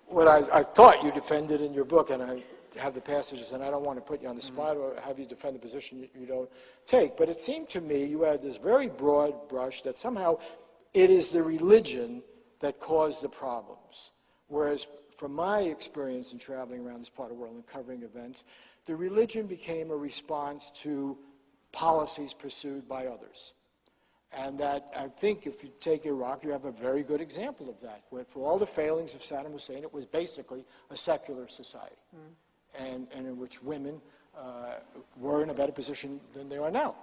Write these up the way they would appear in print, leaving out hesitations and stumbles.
what I thought you defended in your book, and I have the passages, and I don't want to put you on the spot or have you defend the position you don't take, but it seemed to me you had this very broad brush that somehow it is the religion that caused the problems. Whereas from my experience in traveling around this part of the world and covering events, the religion became a response to policies pursued by others. And that, I think, if you take Iraq, you have a very good example of that, where for all the failings of Saddam Hussein, it was basically a secular society, and in which women were in a better position than they are now.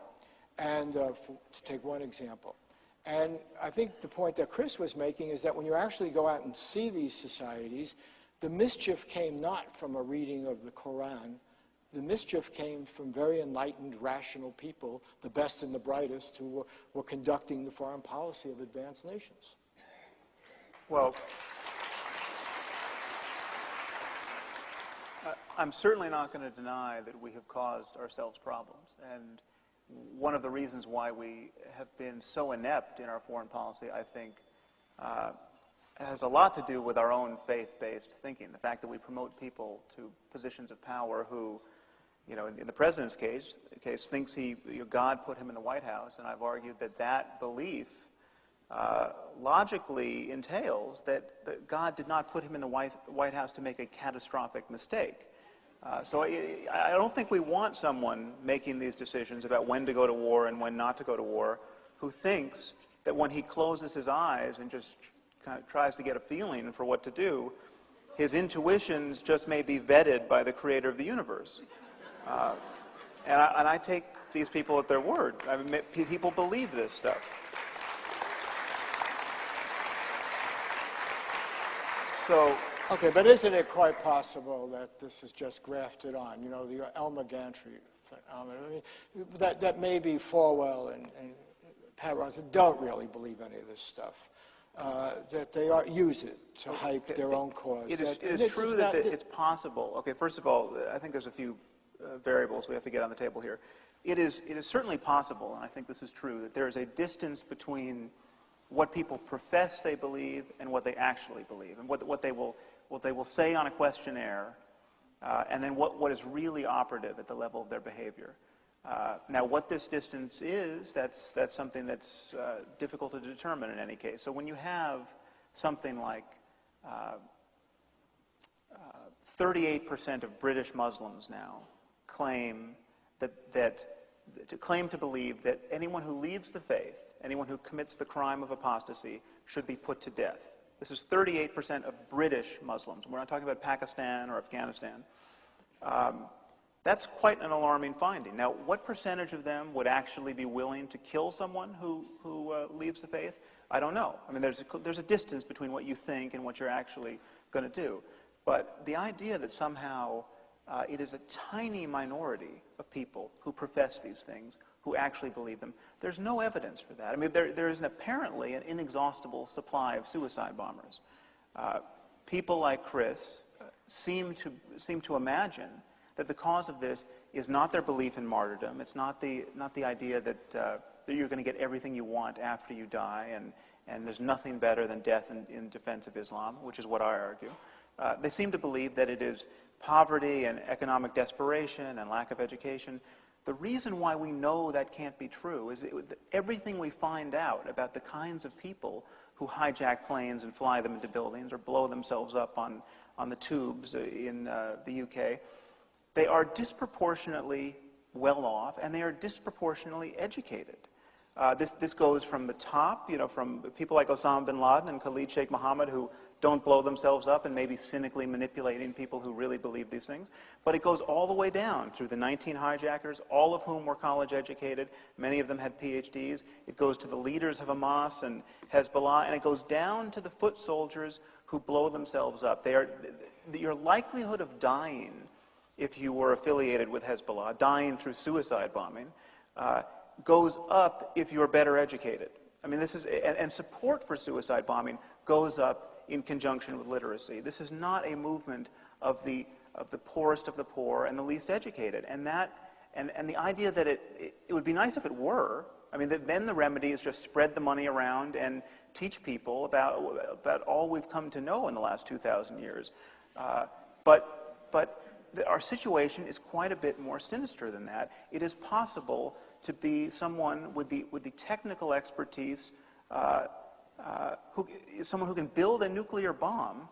And to take one example. And I think the point that Chris was making is that when you actually go out and see these societies, the mischief came not from a reading of the Quran. The mischief came from very enlightened, rational people, the best and the brightest, who were conducting the foreign policy of advanced nations. Well, I'm certainly not going to deny that we have caused ourselves problems. And one of the reasons why we have been so inept in our foreign policy, I think, has a lot to do with our own faith-based thinking. The fact that we promote people to positions of power who, you know, in the president's case thinks God put him in the White House, and I've argued that that belief logically entails that God did not put him in the White House to make a catastrophic mistake. So I don't think we want someone making these decisions about when to go to war and when not to go to war who thinks that when he closes his eyes and just kind of tries to get a feeling for what to do, his intuitions just may be vetted by the creator of the universe. And I take these people at their word. I mean, people believe this stuff. So, okay, but isn't it quite possible that this is just grafted on? You know, the Elmer Gantry phenomenon. I mean, that maybe Falwell and Pat Robertson don't really believe any of this stuff. That they use it to hype their own cause. It is true that it's possible. Okay, first of all, I think there's a few variables we have to get on the table here. It is certainly possible, and I think this is true, that there is a distance between what people profess they believe and what they actually believe, and what they will say on a questionnaire, and then what is really operative at the level of their behavior. Now, what this distance is, that's something that's difficult to determine in any case. So when you have something like 38% of British Muslims now claim to believe that anyone who leaves the faith, anyone who commits the crime of apostasy, should be put to death. This is 38% of British Muslims. We're not talking about Pakistan or Afghanistan. That's quite an alarming finding. Now, what percentage of them would actually be willing to kill someone who leaves the faith? I don't know. I mean, there's a distance between what you think and what you're actually going to do. But the idea that somehow it is a tiny minority of people who profess these things, who actually believe them, there's no evidence for that. I mean, there is apparently an inexhaustible supply of suicide bombers. People like Chris seem to imagine that the cause of this is not their belief in martyrdom. It's not the idea that you're going to get everything you want after you die, and there's nothing better than death in defense of Islam, which is what I argue. They seem to believe that it is poverty and economic desperation and lack of education. The reason why we know that can't be true is everything we find out about the kinds of people who hijack planes and fly them into buildings or blow themselves up on the tubes in the UK, they are disproportionately well off, and they are disproportionately educated. This goes from the top, you know, from people like Osama bin Laden and Khalid Sheikh Mohammed, who don't blow themselves up and maybe cynically manipulating people who really believe these things. But it goes all the way down through the 19 hijackers, all of whom were college educated. Many of them had PhDs. It goes to the leaders of Hamas and Hezbollah, and it goes down to the foot soldiers who blow themselves up. Your likelihood of dying if you were affiliated with Hezbollah, dying through suicide bombing, goes up if you're better educated. I mean, and support for suicide bombing goes up in conjunction with literacy. This is not a movement of the poorest of the poor and the least educated. And the idea that it would be nice if it were. I mean, then the remedy is just spread the money around and teach people about all we've come to know in the last 2,000 years. But our situation is quite a bit more sinister than that. It is possible to be someone with the technical expertise, someone who can build a nuclear bomb,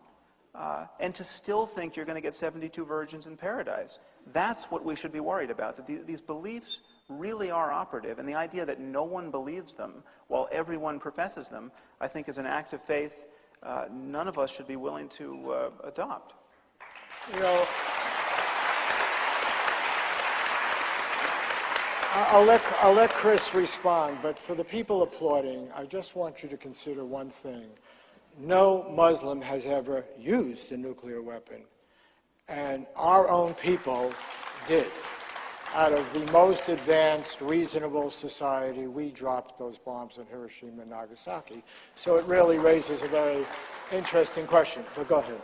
and to still think you're going to get 72 virgins in paradise. That's what we should be worried about, that these beliefs really are operative, and the idea that no one believes them while everyone professes them, I think is an act of faith none of us should be willing to adopt. You know, I'll let Chris respond, but for the people applauding, I just want you to consider one thing. No Muslim has ever used a nuclear weapon, and our own people did. Out of the most advanced, reasonable society, we dropped those bombs in Hiroshima and Nagasaki. So it really raises a very interesting question. But go ahead.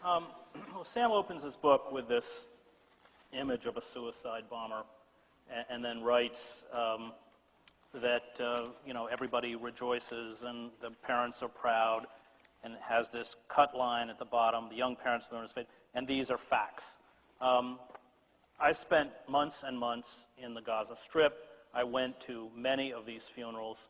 Well, Sam opens his book with this image of a suicide bomber, and then writes that everybody rejoices and the parents are proud, and it has this cut line at the bottom. The young parents learn his fate, and these are facts. I spent months and months in the Gaza Strip. I went to many of these funerals.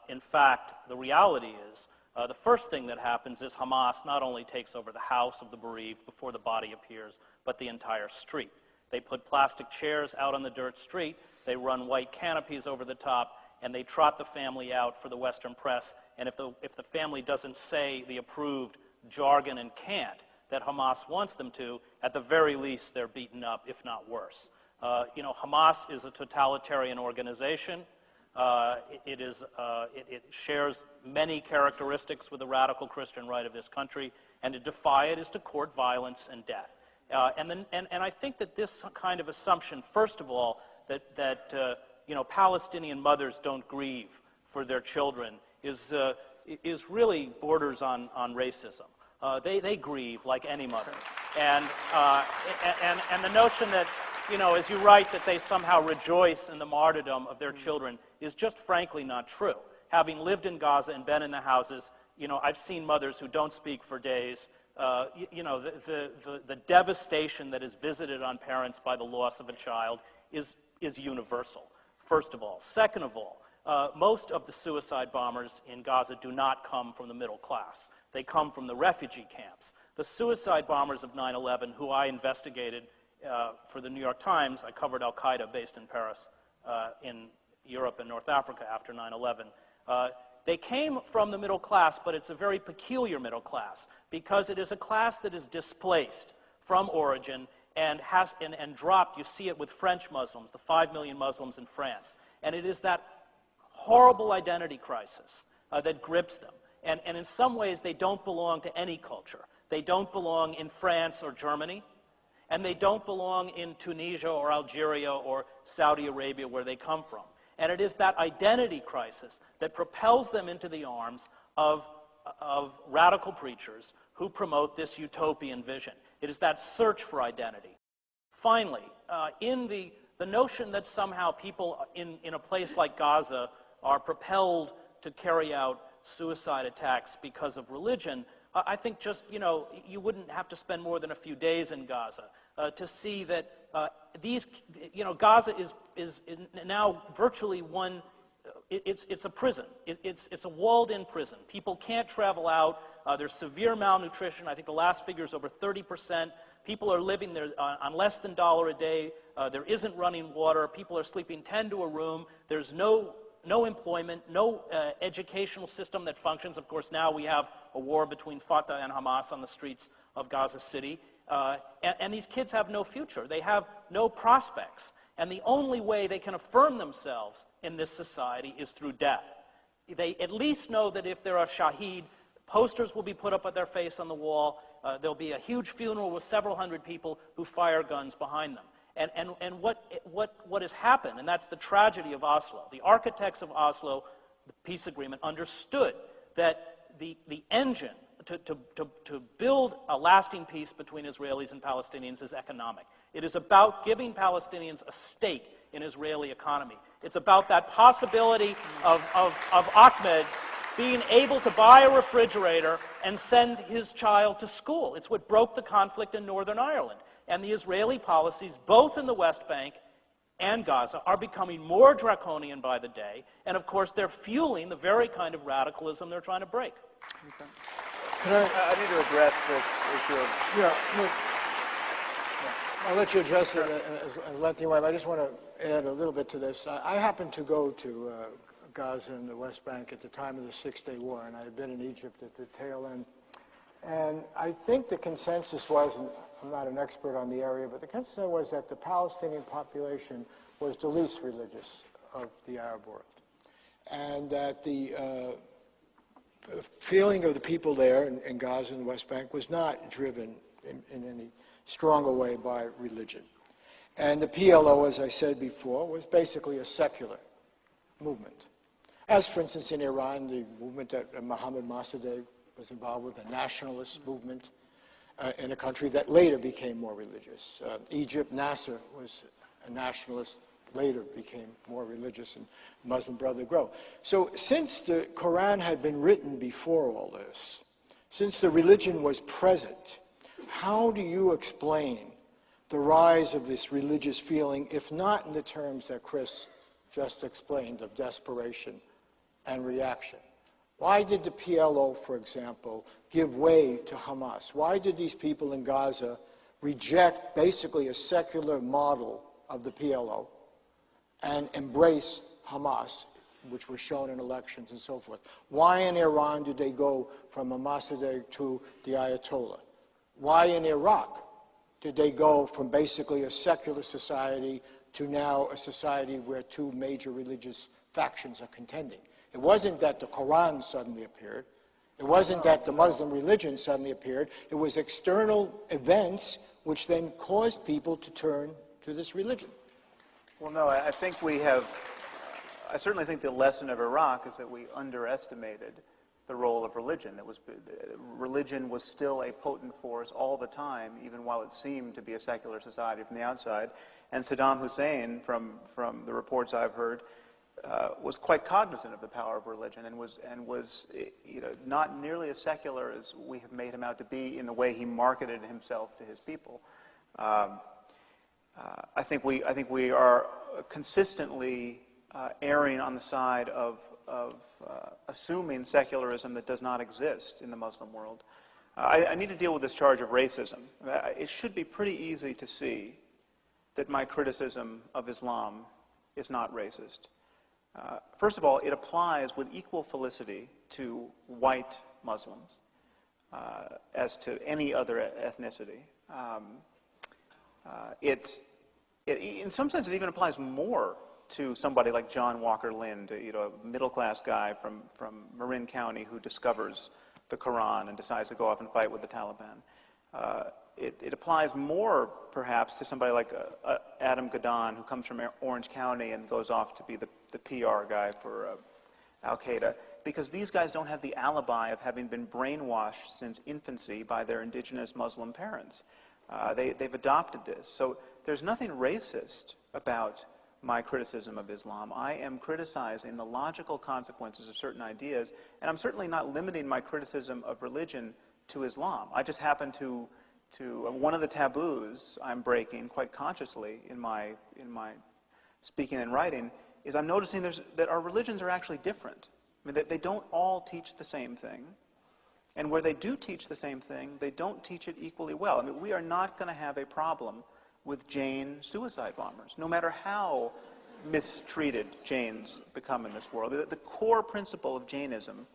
In fact, the reality is, the first thing that happens is Hamas not only takes over the house of the bereaved before the body appears, but the entire street. They put plastic chairs out on the dirt street, they run white canopies over the top, and they trot the family out for the Western press. And if the family doesn't say the approved jargon and cant that Hamas wants them to, at the very least they're beaten up, if not worse. Hamas is a totalitarian organization. It shares many characteristics with the radical Christian right of this country, and to defy it is to court violence and death. And I think that this kind of assumption, first of all, that Palestinian mothers don't grieve for their children is really borders on racism. They grieve like any mother, and the notion that, as you write, that they somehow rejoice in the martyrdom of their children is just frankly not true. Having lived in Gaza and been in the houses, I've seen mothers who don't speak for days. The devastation that is visited on parents by the loss of a child is universal, first of all. Second of all, most of the suicide bombers in Gaza do not come from the middle class. They come from the refugee camps. The suicide bombers of 9/11, who I investigated for the New York Times, I covered al-Qaeda based in Paris, in Europe and North Africa after 9/11. They came from the middle class, but it's a very peculiar middle class, because it is a class that is displaced from origin and dropped. You see it with French Muslims, the 5 million Muslims in France. And it is that horrible identity crisis that grips them. And in some ways, they don't belong to any culture. They don't belong in France or Germany, and they don't belong in Tunisia or Algeria or Saudi Arabia, where they come from. And it is that identity crisis that propels them into the arms of radical preachers who promote this utopian vision. It is that search for identity. Finally, in the notion that somehow people in a place like Gaza are propelled to carry out suicide attacks because of religion, I think just, you wouldn't have to spend more than a few days in Gaza to see that Gaza is now virtually one, it's a prison. It's a walled-in prison. People can't travel out. There's severe malnutrition. I think the last figure is over 30%. People are living there on less than $1 a day. There isn't running water. People are sleeping 10 to a room. There's no employment, no educational system that functions. Of course, now we have a war between Fatah and Hamas on the streets of Gaza City. And these kids have no future. They have no prospects. And the only way they can affirm themselves in this society is through death. They at least know that if they're a shaheed, posters will be put up at their face on the wall. There'll be a huge funeral with several hundred people who fire guns behind them. And what has happened, and that's the tragedy of Oslo. The architects of Oslo, the peace agreement, understood that the engine to build a lasting peace between Israelis and Palestinians is economic. It is about giving Palestinians a stake in Israeli economy. It's about that possibility of Ahmed being able to buy a refrigerator and send his child to school. It's what broke the conflict in Northern Ireland. And the Israeli policies, both in the West Bank and Gaza, are becoming more draconian by the day. And of course, they're fueling the very kind of radicalism they're trying to break. Okay. I need to address this issue of... Yeah, look, I'll let you address it as lengthy way, but I just want to add a little bit to this. I happened to go to Gaza and the West Bank at the time of the Six-Day War, and I had been in Egypt at the tail end. And I think the consensus was, and I'm not an expert on the area, but the consensus was that the Palestinian population was the least religious of the Arab world. And that the feeling of the people there in Gaza and the West Bank was not driven in any stronger way by religion. And the PLO, as I said before, was basically a secular movement. As, for instance, in Iran, the movement that Mohammad Mossadegh was involved with, a nationalist movement in a country that later became more religious. Egypt, Nasser was a nationalist, later became more religious, and Muslim Brotherhood grew. So since the Quran had been written before all this, since the religion was present, how do you explain the rise of this religious feeling, if not in the terms that Chris just explained of desperation and reaction? Why did the PLO, for example, give way to Hamas? Why did these people in Gaza reject basically a secular model of the PLO and embrace Hamas, which was shown in elections and so forth? Why in Iran did they go from a Mossadegh to the Ayatollah? Why in Iraq did they go from basically a secular society to now a society where two major religious factions are contending? It wasn't that the Quran suddenly appeared. It wasn't that the Muslim religion suddenly appeared. It was external events which then caused people to turn to this religion. Well, no, I think we have... I certainly think the lesson of Iraq is that we underestimated the role of religion. Religion was still a potent force all the time, even while it seemed to be a secular society from the outside. And Saddam Hussein, from the reports I've heard, was quite cognizant of the power of religion and was not nearly as secular as we have made him out to be in the way he marketed himself to his people. I think we are consistently erring on the side of assuming secularism that does not exist in the Muslim world. I need to deal with this charge of racism. It should be pretty easy to see that my criticism of Islam is not racist. First of all, it applies with equal felicity to white Muslims as to any other ethnicity. In some sense, it even applies more to somebody like John Walker Lind, a middle-class guy from Marin County who discovers the Quran and decides to go off and fight with the Taliban. It applies more, perhaps, to somebody like Adam Gadon, who comes from Orange County and goes off to be the PR guy for Al-Qaeda, because these guys don't have the alibi of having been brainwashed since infancy by their indigenous Muslim parents. They've adopted this. So there's nothing racist about my criticism of Islam. I am criticizing the logical consequences of certain ideas, and I'm certainly not limiting my criticism of religion to Islam. I just happen to one of the taboos I'm breaking quite consciously in my speaking and writing is I'm noticing that our religions are actually different. I mean, that they don't all teach the same thing, and where they do teach the same thing, they don't teach it equally well. I mean, we are not going to have a problem with Jain suicide bombers, no matter how mistreated Jains become in this world. The core principle of Jainism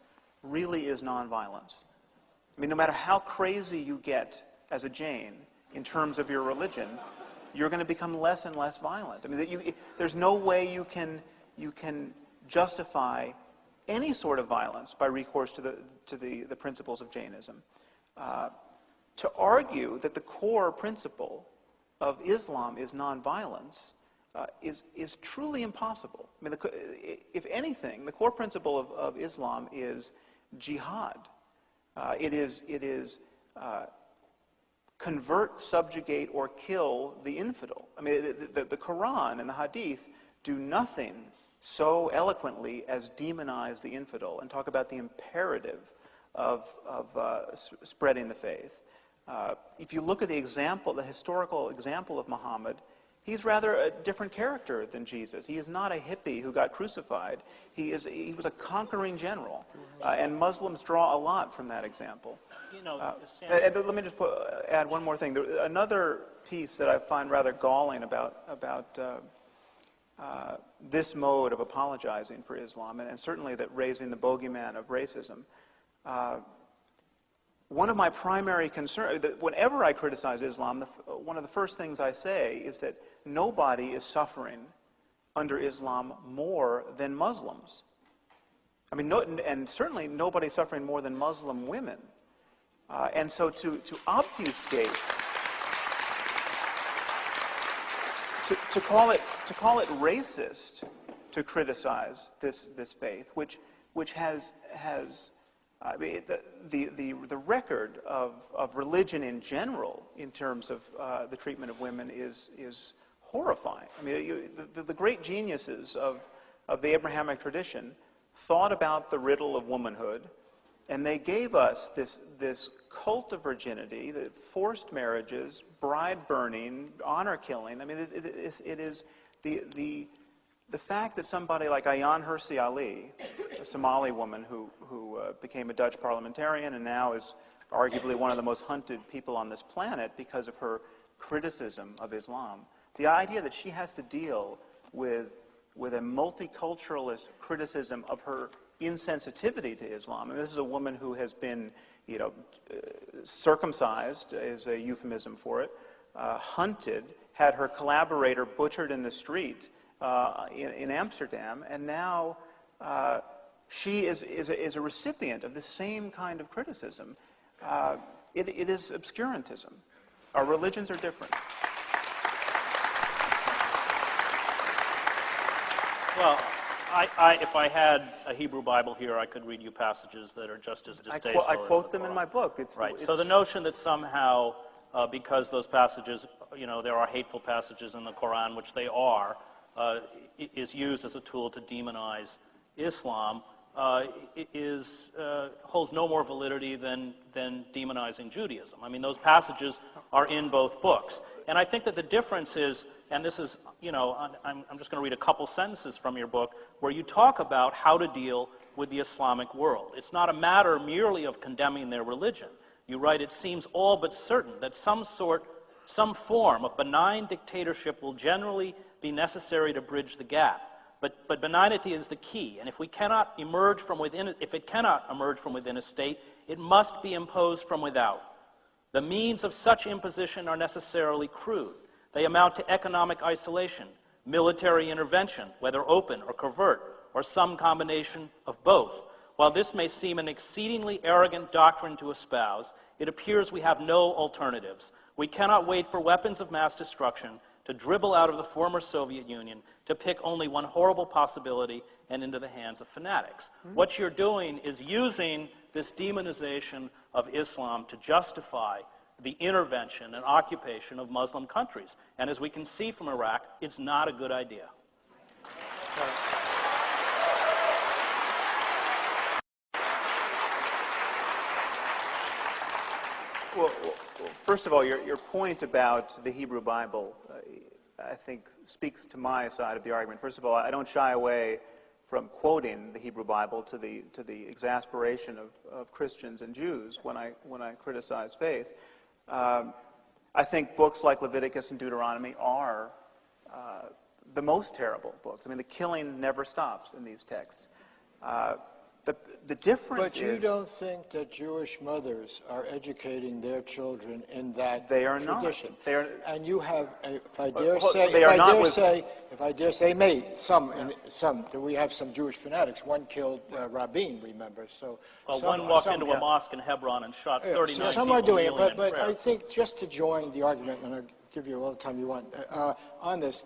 really is nonviolence. I mean, no matter how crazy you get as a Jain in terms of your religion, you're going to become less and less violent. I mean, there's no way you can justify any sort of violence by recourse to the principles of Jainism. To argue that the core principle of Islam is nonviolence is truly impossible. I mean, if anything, the core principle of Islam is jihad. It is convert, subjugate, or kill the infidel. I mean, the Quran and the Hadith do nothing so eloquently as demonize the infidel and talk about the imperative of spreading the faith. If you look at the historical example of Muhammad, he's rather a different character than Jesus. He is not a hippie who got crucified. He was a conquering general, and Muslims draw a lot from that example. You know, Let me just add one more thing. Another piece that I find rather galling about this mode of apologizing for Islam, and certainly that raising the bogeyman of racism. One of my primary concerns, that whenever I criticize Islam, one of the first things I say is that nobody is suffering under Islam more than Muslims. I mean, and certainly nobody is suffering more than Muslim women. And so to obfuscate, to call it racist to criticize this faith, which has the record of religion in general in terms of the treatment of women is horrifying. I mean, the great geniuses of the Abrahamic tradition thought about the riddle of womanhood, and they gave us this cult of virginity, the forced marriages, bride burning, honor killing. I mean, it is the fact that somebody like Ayaan Hirsi Ali, a Somali woman who became a Dutch parliamentarian and now is arguably one of the most hunted people on this planet because of her criticism of Islam, the idea that she has to deal with a multiculturalist criticism of her insensitivity to Islam, and this is a woman who has been, circumcised is a euphemism for it, hunted, had her collaborator butchered in the street in Amsterdam, and now she is a recipient of the same kind of criticism. It is obscurantism. Our religions are different. Well, if I had a Hebrew Bible here, I could read you passages that are just as distasteful. I quote them in my book. Right. So the notion that somehow, because those passages, there are hateful passages in the Quran, which they are, is used as a tool to demonize Islam, holds no more validity than demonizing Judaism. I mean, those passages are in both books. And I think that the difference is, and this is, I'm just going to read a couple sentences from your book, where you talk about how to deal with the Islamic world. It's not a matter merely of condemning their religion. You write, it seems all but certain that some form of benign dictatorship will generally be necessary to bridge the gap. But benignity is the key, and if it cannot emerge from within a state, it must be imposed from without. The means of such imposition are necessarily crude. They amount to economic isolation, military intervention, whether open or covert, or some combination of both. While this may seem an exceedingly arrogant doctrine to espouse, it appears we have no alternatives. We cannot wait for weapons of mass destruction to dribble out of the former Soviet Union, to pick only one horrible possibility and into the hands of fanatics. Mm-hmm. What you're doing is using this demonization of Islam to justify the intervention and occupation of Muslim countries. And as we can see from Iraq, it's not a good idea. Well, first of all, your point about the Hebrew Bible, I think, speaks to my side of the argument. First of all, I don't shy away from quoting the Hebrew Bible to the exasperation of Christians and Jews when I criticize faith. I think books like Leviticus and Deuteronomy are the most terrible books. I mean, the killing never stops in these texts. The difference But you don't think that Jewish mothers are educating their children in that they are tradition? Not. They are, and you have, if I dare say, we have some Jewish fanatics. One killed Rabin, remember? So one walked into a mosque in Hebron and shot 39 people. Some are doing it, but prayer. I think just to join the argument, and I'll give you all the time you want on this,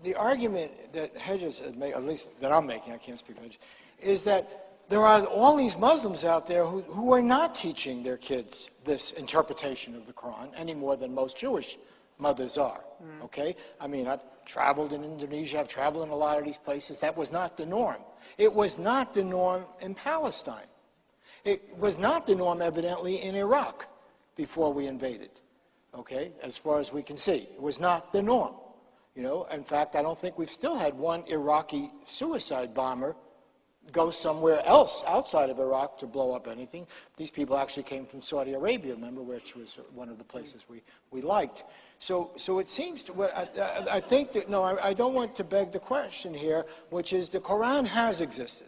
the argument that Hedges has made, at least that I'm making, I can't speak for Hedges, is that there are all these Muslims out there who are not teaching their kids this interpretation of the Quran any more than most Jewish mothers are, okay? I mean, I've traveled in Indonesia, I've traveled in a lot of these places. That was not the norm. It was not the norm in Palestine. It was not the norm, evidently, in Iraq before we invaded, okay, as far as we can see. It was not the norm, you know. In fact, I don't think we've still had one Iraqi suicide bomber go somewhere else outside of Iraq to blow up anything. These people actually came from Saudi Arabia, remember, which was one of the places we liked. So it seems to, I think that, no, I don't want to beg the question here, which is the Quran has existed,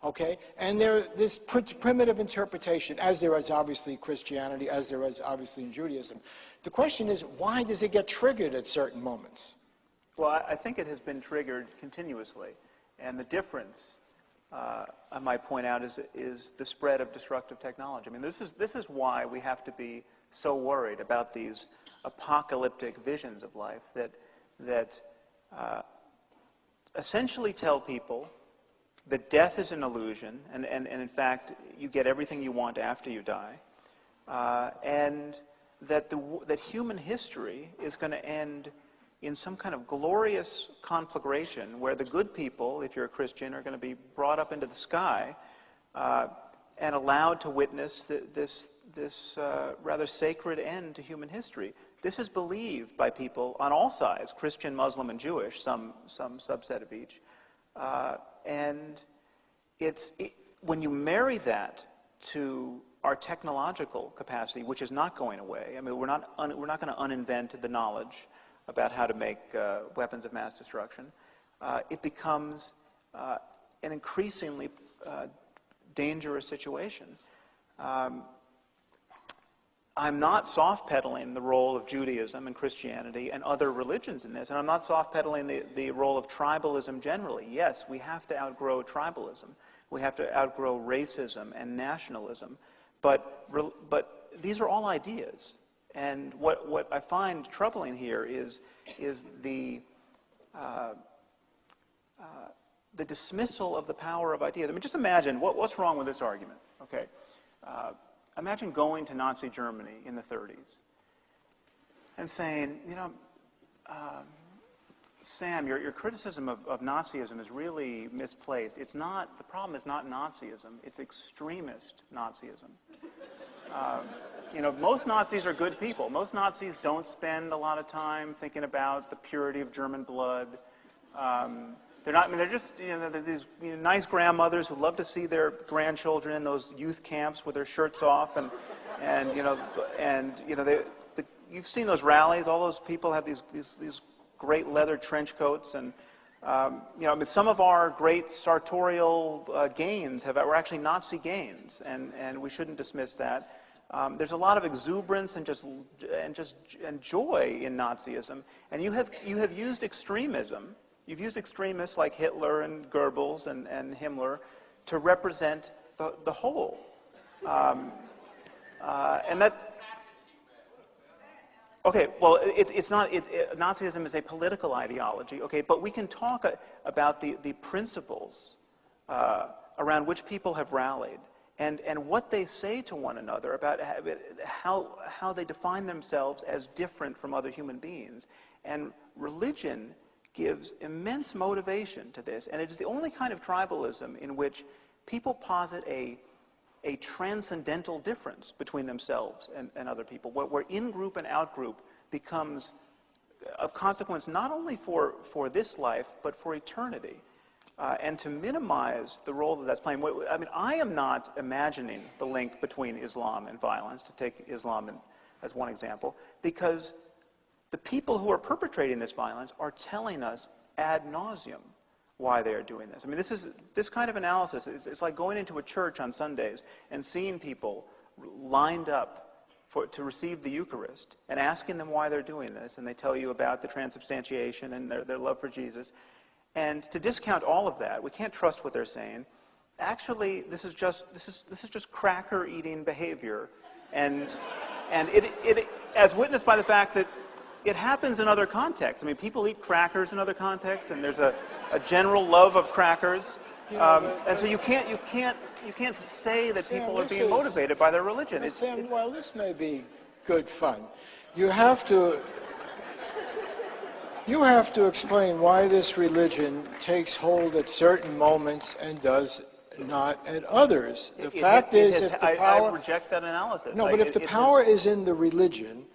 okay? And this primitive interpretation, as there is obviously Christianity, as there is obviously in Judaism. The question is, why does it get triggered at certain moments? Well, I think it has been triggered continuously. And the difference, I might point out, is the spread of destructive technology. I mean, this is why we have to be so worried about these apocalyptic visions of life that essentially tell people that death is an illusion, and in fact, you get everything you want after you die, and that human history is going to end in some kind of glorious conflagration where the good people, if you're a Christian, are going to be brought up into the sky and allowed to witness this rather sacred end to human history. This is believed by people on all sides, Christian, Muslim, and Jewish, some subset of each. And when you marry that to our technological capacity, which is not going away. I mean, we're not going to uninvent the knowledge about how to make weapons of mass destruction. It becomes an increasingly dangerous situation. I'm not soft-pedaling the role of Judaism and Christianity and other religions in this, and I'm not soft-pedaling the role of tribalism generally. Yes, we have to outgrow tribalism. We have to outgrow racism and nationalism. But these are all ideas. And what I find troubling here is the dismissal of the power of ideas. I mean, just imagine what's wrong with this argument. Okay, imagine going to Nazi Germany in the 30s and saying, you know, Sam, your criticism of Nazism is really misplaced. It's not. The problem is not Nazism. It's extremist Nazism. You know, most Nazis are good people. Most Nazis don't spend a lot of time thinking about the purity of German blood. They're not. I mean, they're just. You know, they're these nice grandmothers who love to see their grandchildren in those youth camps with their shirts off, and you've seen those rallies. All those people have these great leather trench coats, and you know, I mean, some of our great sartorial gains were actually Nazi gains, and we shouldn't dismiss that. There's a lot of exuberance and joy in Nazism, and you have used extremism. You've used extremists like Hitler and Goebbels and Himmler to represent the whole, and that. Okay, well, it's not. Nazism is a political ideology. Okay, but we can talk about the principles around which people have rallied. And what they say to one another about how they define themselves as different from other human beings. And religion gives immense motivation to this, and it is the only kind of tribalism in which people posit a transcendental difference between themselves and other people, where in-group and out-group becomes of consequence not only for this life, but for eternity. And to minimize the role that's playing. I mean, I am not imagining the link between Islam and violence, to take Islam as one example, because the people who are perpetrating this violence are telling us ad nauseum why they are doing this. I mean, this kind of analysis is like going into a church on Sundays and seeing people lined up to receive the Eucharist and asking them why they're doing this, and they tell you about the transubstantiation and their love for Jesus. And to discount all of that, we can't trust what they're saying. Actually, this is just cracker-eating behavior, and it as witnessed by the fact that it happens in other contexts. I mean, people eat crackers in other contexts, and there's a general love of crackers. You know, And so you can't say that Sam, people are this being is- motivated by their religion. Well, Sam, while this may be good fun, you have to explain why this religion takes hold at certain moments and does not at others. The fact is, if the power... I reject that analysis. No, but if the power is in the religion,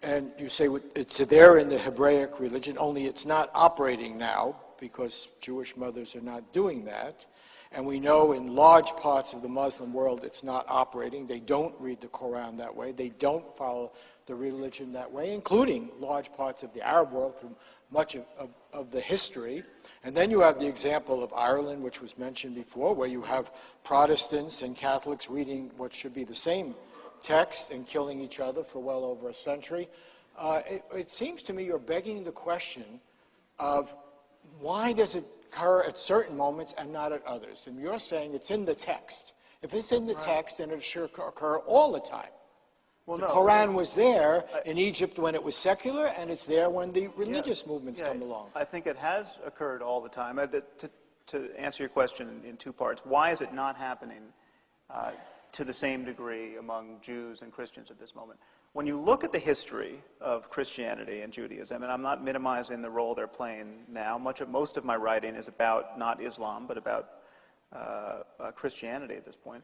and you say it's there in the Hebraic religion, only it's not operating now because Jewish mothers are not doing that, and we know in large parts of the Muslim world it's not operating. They don't read the Quran that way. They don't follow the religion that way, including large parts of the Arab world through much of the history. And then you have the example of Ireland, which was mentioned before, where you have Protestants and Catholics reading what should be the same text and killing each other for well over a century. It seems to me you're begging the question of why does it occur at certain moments and not at others? And you're saying it's in the text. If it's in the text, then it should occur all the time. Well, the Quran was there in Egypt when it was secular, and it's there when the religious movements come along. I think it has occurred all the time. To answer your question in two parts, why is it not happening to the same degree among Jews and Christians at this moment? When you look at the history of Christianity and Judaism, and I'm not minimizing the role they're playing now, most of my writing is about not Islam, but about Christianity at this point.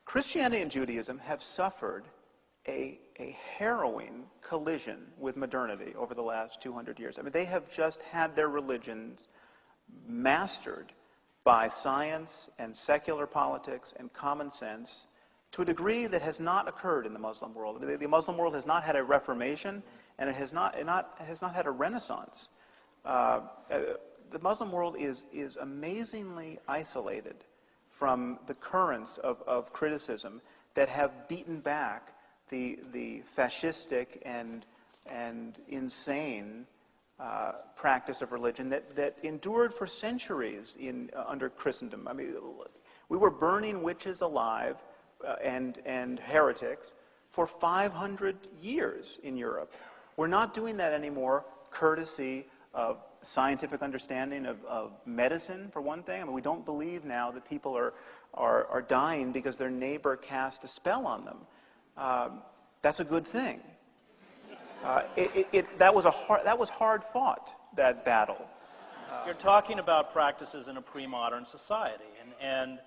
Christianity and Judaism have suffered a harrowing collision with modernity over the last 200 years. I mean, they have just had their religions mastered by science and secular politics and common sense to a degree that has not occurred in the Muslim world. The Muslim world has not had a reformation, and it has not had a renaissance. The Muslim world is amazingly isolated from the currents of criticism that have beaten back the fascistic and insane practice of religion that endured for centuries under Christendom. I mean, we were burning witches alive and heretics for 500 years in Europe. We're not doing that anymore, courtesy of scientific understanding of medicine, for one thing. I mean, we don't believe now that people are dying because their neighbor cast a spell on them. That's a good thing. That was hard fought, that battle. You're talking about practices in a pre-modern society, and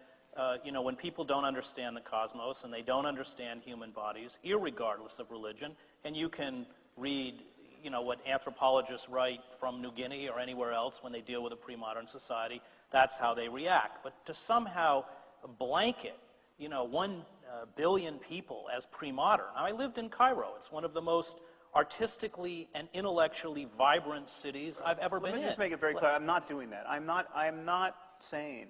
you know, when people don't understand the cosmos and they don't understand human bodies, irregardless of religion, and you can read, you know, what anthropologists write from New Guinea or anywhere else when they deal with a pre-modern society, that's how they react. But to somehow blanket, you know, 1 billion people as pre-modern. I lived in Cairo. It's one of the most artistically and intellectually vibrant cities I've ever been in. Let me just make it very clear. I'm not doing that. I'm not saying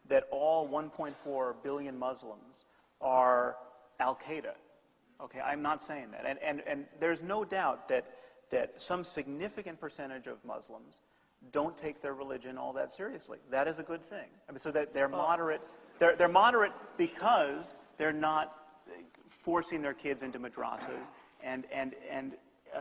that all 1.4 billion Muslims are Al-Qaeda. Okay, I'm not saying that. And there's no doubt that some significant percentage of Muslims don't take their religion all that seriously. That is a good thing. I mean, so that they're moderate. They're moderate because they're not forcing their kids into madrasas and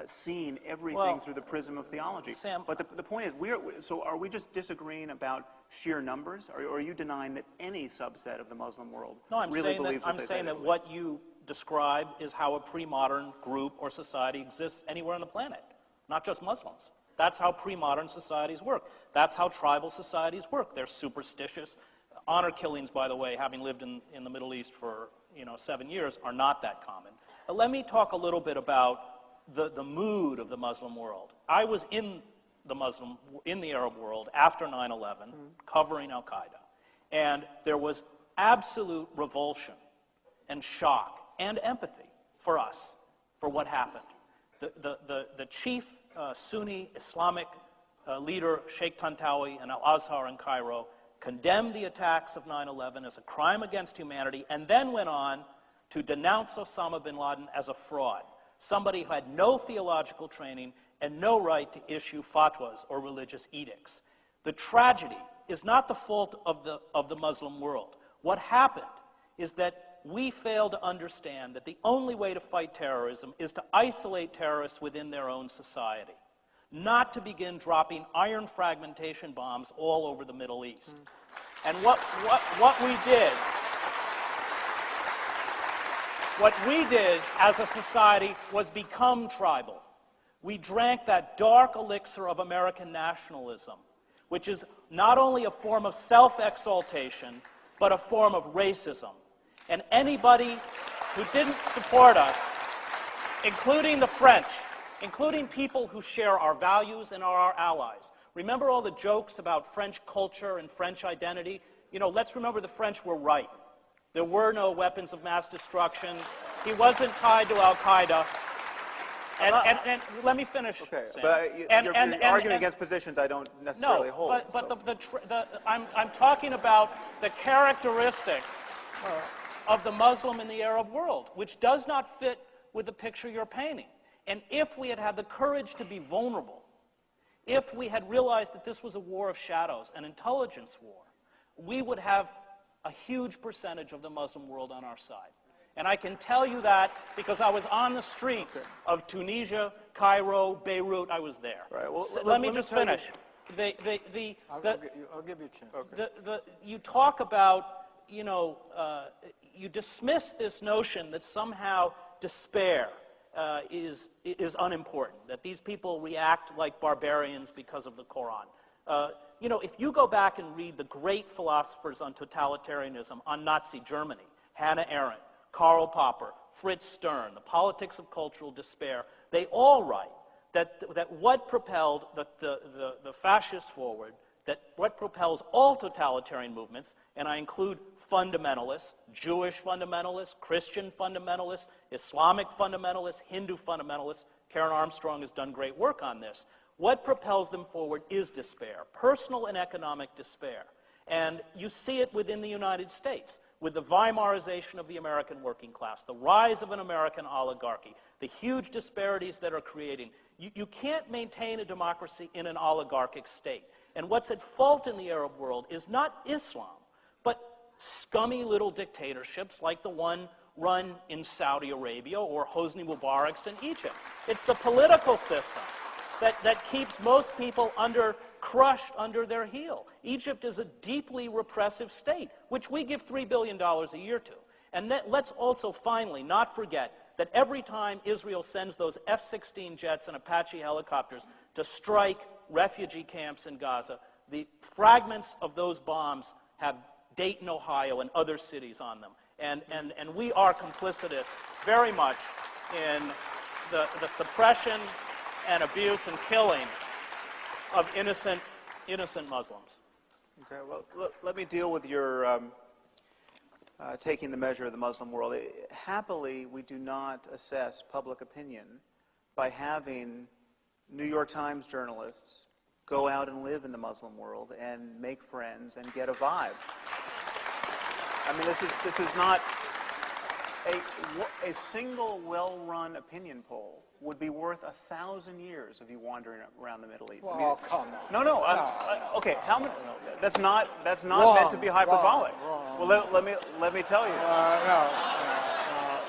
seeing everything through the prism of theology. Sam, but the point is, so are we just disagreeing about sheer numbers, or are you denying that any subset of the Muslim world really believes what they say? I'm saying that what you describe is how a pre-modern group or society exists anywhere on the planet, not just Muslims. That's how pre-modern societies work. That's how tribal societies work. They're superstitious. Honor killings, by the way, having lived in the Middle East for 7 years, are not that common. But let me talk a little bit about the mood of the Muslim world. I was in the Arab world after 9/11, covering Al-Qaeda, and there was absolute revulsion and shock and empathy for us for what happened. The chief Sunni Islamic leader, Sheikh Tantawi in Al-Azhar in Cairo, condemned the attacks of 9/11 as a crime against humanity, and then went on to denounce Osama bin Laden as a fraud, somebody who had no theological training and no right to issue fatwas or religious edicts. The tragedy is not the fault of the Muslim world. What happened is that we fail to understand that the only way to fight terrorism is to isolate terrorists within their own society. not to begin dropping iron fragmentation bombs all over the Middle East. And what we did as a society was become tribal. We drank that dark elixir of American nationalism, which is not only a form of self-exaltation, but a form of racism. And anybody who didn't support us, including the French, including people who share our values and are our allies. Remember all the jokes about French culture and French identity? You know, let's remember the French were right. There were no weapons of mass destruction. He wasn't tied to Al-Qaeda. And let me finish. Okay, Sam. but you're arguing against positions I don't necessarily hold. No, but I'm talking about the characteristic of the Muslim in the Arab world, which does not fit with the picture you're painting. And if we had had the courage to be vulnerable, if we had realized that this was a war of shadows, an intelligence war, we would have a huge percentage of the Muslim world on our side. And I can tell you that because I was on the streets of Tunisia, Cairo, Beirut. I was there. Right. Well, so let me just finish. I'll give you a chance. Okay. You talk about, you dismiss this notion that somehow despair is unimportant, that these people react like barbarians because of the Quran. If you go back and read the great philosophers on totalitarianism, on Nazi Germany, Hannah Arendt, Karl Popper, Fritz Stern, The Politics of Cultural Despair, they all write that what propelled the fascists forward, that what propels all totalitarian movements, and I include fundamentalists, Jewish fundamentalists, Christian fundamentalists, Islamic fundamentalists, Hindu fundamentalists. Karen Armstrong has done great work on this. What propels them forward is despair, personal and economic despair. And you see it within the United States, with the Weimarization of the American working class, the rise of an American oligarchy, the huge disparities that are creating. You can't maintain a democracy in an oligarchic state. And what's at fault in the Arab world is not Islam, but scummy little dictatorships like the one run in Saudi Arabia or Hosni Mubarak's in Egypt. It's the political system that keeps most people crushed under their heel. Egypt is a deeply repressive state, which we give $3 billion a year to. And let's also finally not forget that every time Israel sends those F-16 jets and Apache helicopters to strike refugee camps in Gaza, the fragments of those bombs have Dayton, Ohio, and other cities on them. And we are complicitous very much in the suppression and abuse and killing of innocent Muslims. Okay, well, let me deal with your taking the measure of the Muslim world. Happily, we do not assess public opinion by having New York Times journalists go out and live in the Muslim world and make friends and get a vibe. I mean, this is not a single well-run opinion poll would be worth 1,000 years of you wandering around the Middle East. Well, come on. No. Okay, how many? That's not meant to be hyperbolic. Wrong. Well, let me tell you.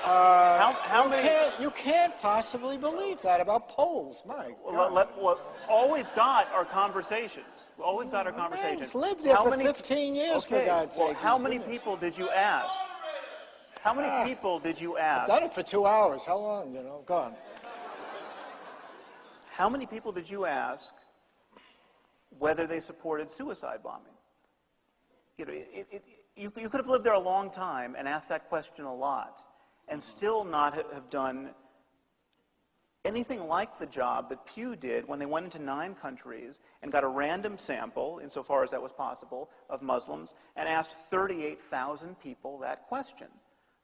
How many? You can't possibly believe that about polls, Mike. Well, all we've got are conversations. All we've got are conversations. He's lived there for 15 years, for God's sake. How many people did you ask? How many people did you ask? I've done it for 2 hours. How long, Go on. How many people did you ask whether they supported suicide bombing? You could have lived there a long time and asked that question a lot and still not have done anything like the job that Pew did when they went into 9 countries and got a random sample, insofar as that was possible, of Muslims and asked 38,000 people that question.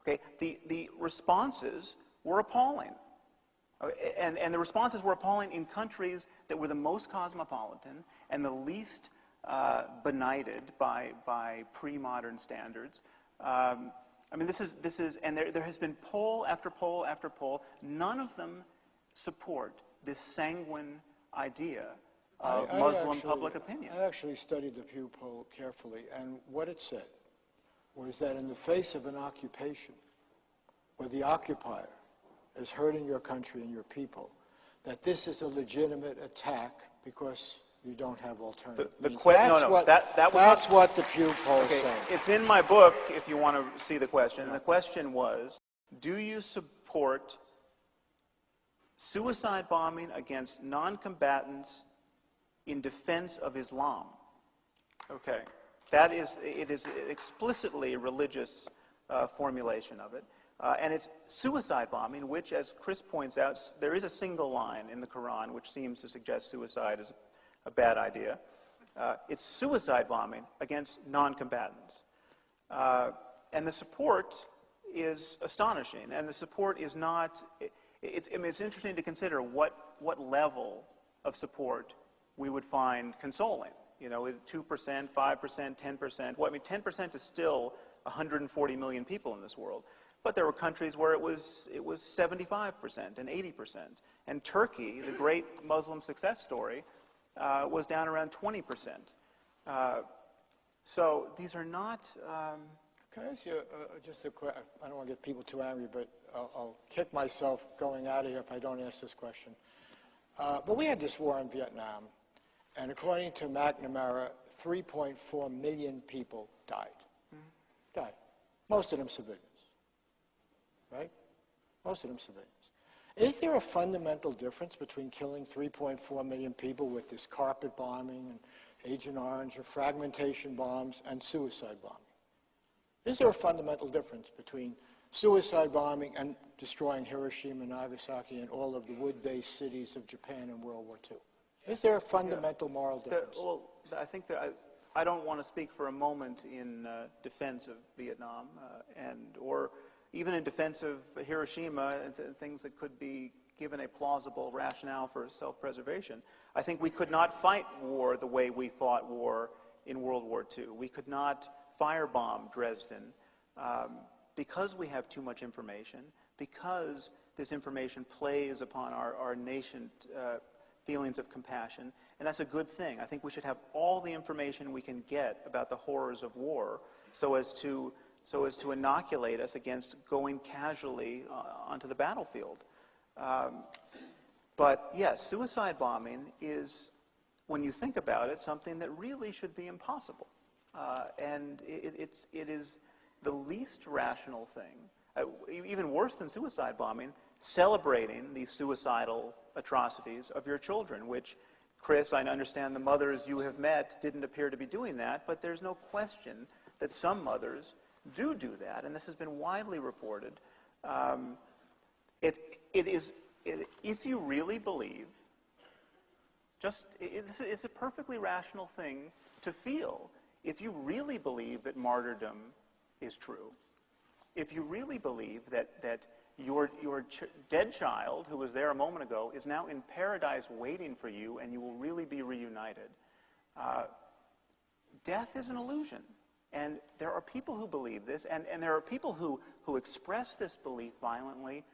Okay, the responses were appalling. And the responses were appalling in countries that were the most cosmopolitan and the least benighted by pre-modern standards. I mean, this is, and there has been poll after poll after poll. None of them support this sanguine idea of Muslim public opinion. I actually studied the Pew poll carefully, and what it said was that in the face of an occupation where the occupier is hurting your country and your people, that this is a legitimate attack because you don't have alternative means. That's what the Pew poll okay, said. it's in my book if you want to see the question. And the question was, do you support suicide bombing against non-combatants in defense of Islam? Okay. It is explicitly a religious formulation of it. And it's suicide bombing, which, as Chris points out, there is a single line in the Quran which seems to suggest suicide is a bad idea. It's suicide bombing against non-combatants. And the support is astonishing. And the support is not... it's interesting to consider what level of support we would find consoling. You know, 2%, 5%, 10%. Well, I mean, 10% is still 140 million people in this world. But there were countries where it was 75% and 80%. And Turkey, the great Muslim success story, was down around 20%. So these are not... Can I ask you just a question? I don't want to get people too angry, but I'll kick myself going out of here if I don't ask this question. But we had this war in Vietnam, and according to McNamara, 3.4 million people died. Died. Most of them civilians. Right? Most of them civilians. Is there a fundamental difference between killing 3.4 million people with this carpet bombing and Agent Orange or fragmentation bombs and suicide bombing? Is there a fundamental difference between suicide bombing and destroying Hiroshima and Nagasaki and all of the wood-based cities of Japan in World War II? Is there a fundamental moral difference? Well, I think that I don't want to speak for a moment in defense of Vietnam or even in defense of Hiroshima and things that could be given a plausible rationale for self-preservation. I think we could not fight war the way we fought war in World War II. We could not firebomb Dresden because we have too much information, because this information plays upon our nascent feelings of compassion, and that's a good thing. I think we should have all the information we can get about the horrors of war so as to inoculate us against going casually onto the battlefield. But yes, suicide bombing is, when you think about it, something that really should be impossible. And it is the least rational thing, even worse than suicide bombing, celebrating these suicidal atrocities of your children, which, Chris, I understand the mothers you have met didn't appear to be doing that, but there's no question that some mothers do that, and this has been widely reported. If you really believe, it's a perfectly rational thing to feel. If you really believe that martyrdom is true, if you really believe that your dead child, who was there a moment ago, is now in paradise waiting for you and you will really be reunited, death is an illusion. And there are people who believe this, and there are people who express this belief violently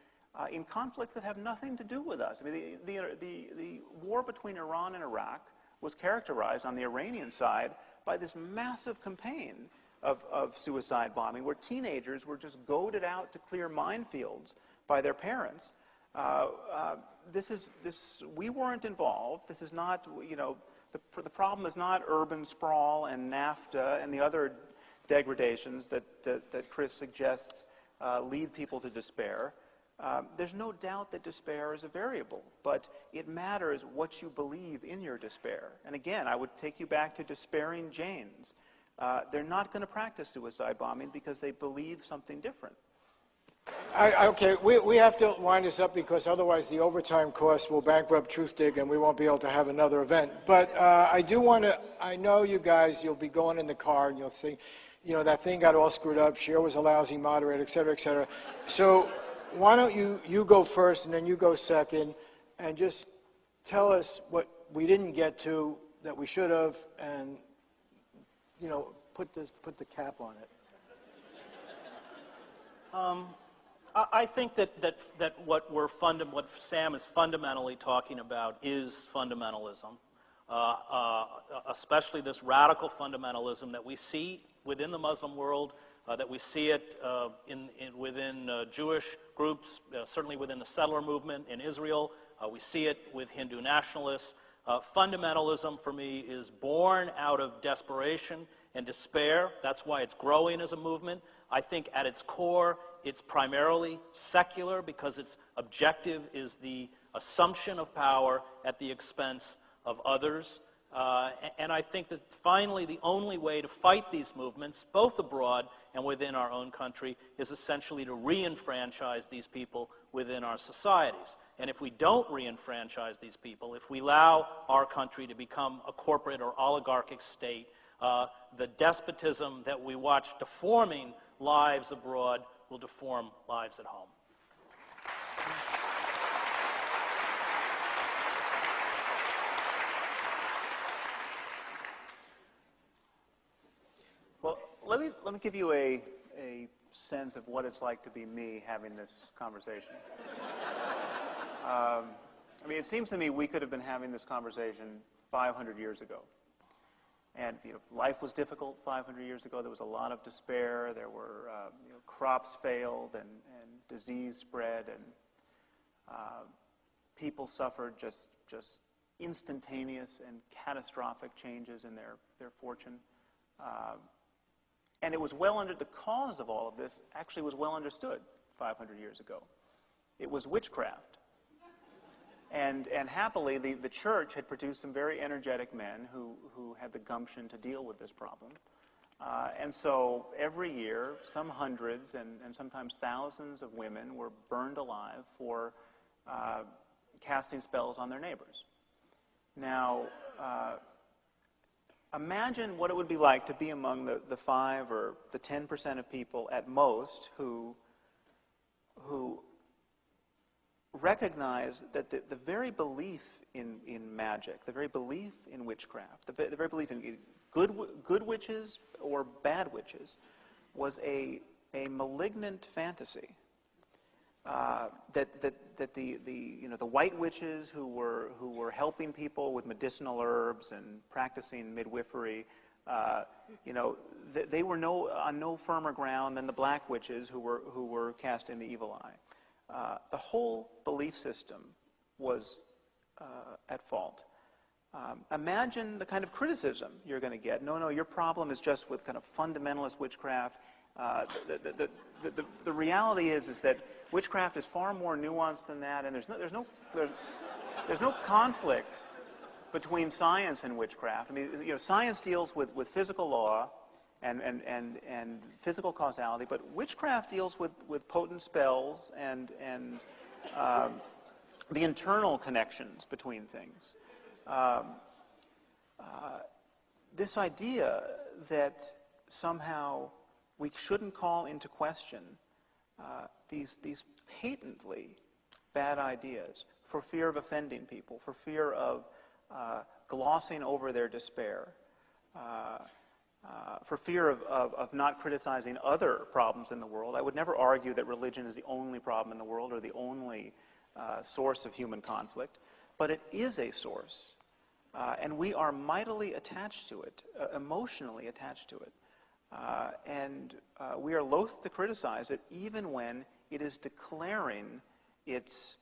in conflicts that have nothing to do with us. I mean, the war between Iran and Iraq was characterized on the Iranian side by this massive campaign of suicide bombing, where teenagers were just goaded out to clear minefields by their parents. We weren't involved. This is not, the problem is not urban sprawl and NAFTA and the other degradations that Chris suggests lead people to despair. There's no doubt that despair is a variable, but it matters what you believe in your despair. And again, I would take you back to despairing Janes. They're not going to practice suicide bombing because they believe something different. Okay, we have to wind this up because otherwise the overtime costs will bankrupt Truthdig and we won't be able to have another event. But I do want to, I know you guys, you'll be going in the car and you'll think, that thing got all screwed up, Cher was a lousy moderator, et cetera, et cetera. So why don't you go first and then you go second and just tell us what we didn't get to that we should have and, put the cap on it. I think that what Sam is fundamentally talking about is fundamentalism, especially this radical fundamentalism that we see within the Muslim world that we see it within Jewish groups, certainly within the settler movement in Israel. We see it with Hindu nationalists. Fundamentalism, for me, is born out of desperation and despair. That's why it's growing as a movement. I think at its core, it's primarily secular because its objective is the assumption of power at the expense of others. And I think that finally the only way to fight these movements, both abroad and within our own country, is essentially to re-enfranchise these people within our societies. And if we don't re-enfranchise these people, if we allow our country to become a corporate or oligarchic state, the despotism that we watch deforming lives abroad will deform lives at home. Well, let me give you a sense of what it's like to be me having this conversation. I mean, it seems to me we could have been having this conversation 500 years ago. And life was difficult 500 years ago. There was a lot of despair. There were crops failed and disease spread, and people suffered just instantaneous and catastrophic changes in their fortune. And it was the cause of all of this actually was well understood 500 years ago. It was witchcraft. And happily, the church had produced some very energetic men who had the gumption to deal with this problem. And so every year, some hundreds and sometimes thousands of women were burned alive for casting spells on their neighbors. Now, imagine what it would be like to be among the 5 or the 10% of people at most who recognize that the very belief in magic, the very belief in witchcraft, the very belief in good witches or bad witches was a malignant fantasy. That the white witches who were helping people with medicinal herbs and practicing midwifery, they were on no firmer ground than the black witches who were casting the evil eye. The whole belief system was at fault. Imagine the kind of criticism you're going to get. No, your problem is just with kind of fundamentalist witchcraft. The reality is that witchcraft is far more nuanced than that, and there's no conflict between science and witchcraft. I mean, science deals with physical law and physical causality, but witchcraft deals with potent spells and the internal connections between things. This idea that somehow we shouldn't call into question these patently bad ideas for fear of offending people, for fear of glossing over their despair, for fear of not criticizing other problems in the world. I would never argue that religion is the only problem in the world or the only source of human conflict, but it is a source, and we are mightily attached to it, emotionally attached to it. And we are loath to criticize it even when it is declaring its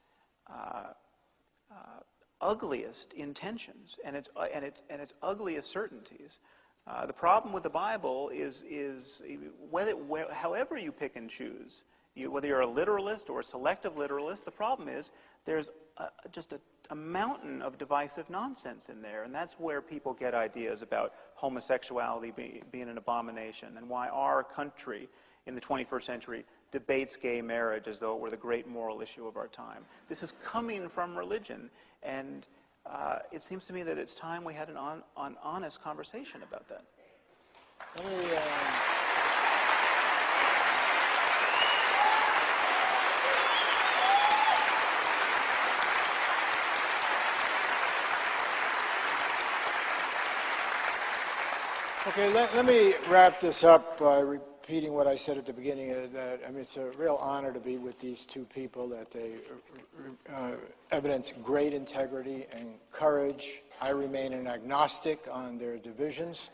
ugliest intentions and its ugliest certainties. The problem with the Bible is however you pick and choose, whether you're a literalist or a selective literalist, the problem is there's just a mountain of divisive nonsense in there, and that's where people get ideas about homosexuality being an abomination and why our country in the 21st century debates gay marriage as though it were the great moral issue of our time. This is coming from religion, and it seems to me that it's time we had an honest conversation about that. Let me, Okay, let me wrap this up by repeating what I said at the beginning. It's a real honor to be with these two people, that they evidence great integrity and courage. I remain an agnostic on their divisions.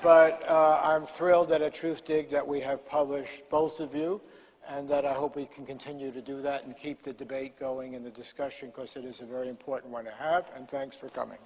But I'm thrilled that at Truthdig that we have published both of you, and that I hope we can continue to do that and keep the debate going and the discussion, because it is a very important one to have, and thanks for coming.